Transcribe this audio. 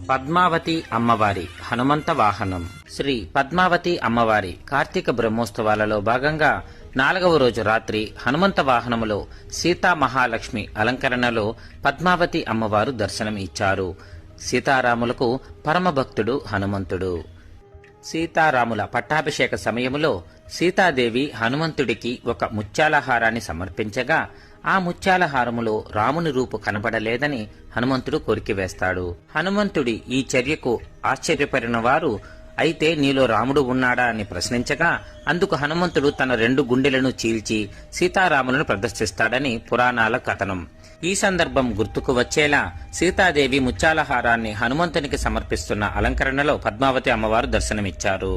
పద్మావతి అమ్మవారి హనుమంత వాహనం. శ్రీ పద్మావతి అమ్మవారి కార్తీక బ్రహ్మోత్సవాలలో భాగంగా 4వ రోజు రాత్రి హనుమంత వాహనములో సీతా మహాలక్ష్మి అలంకరణలో పద్మావతి అమ్మవారు దర్శనం ఇచ్చారు. సీతారాములకు పరమభక్తుడు హనుమంతుడు. సీతారాముల పట్టాభిషేక సమయములో సీతాదేవి హనుమంతుడికి ఒక ముత్యాలహారాన్ని సమర్పించగా ఆ ముత్యాలహారములో రాముని రూపు కనబడలేదని హనుమంతుడు కొరికివేస్తాడు. హనుమంతుడి ఈ చర్యకు ఆశ్చర్యపడిన వారు అయితే నీలో రాముడు ఉన్నాడా అని ప్రశ్నించగా అందుకు హనుమంతుడు తన 2 గుండెలను చీల్చి సీతారాములను ప్రదర్శిస్తాడని పురాణాల కథనం. ఈ సందర్భం గుర్తుకు వచ్చేలా సీతాదేవి ముత్యాలహారాన్ని హనుమంతునికి సమర్పిస్తున్న అలంకరణలో పద్మావతి అమ్మవారు దర్శనమిచ్చారు.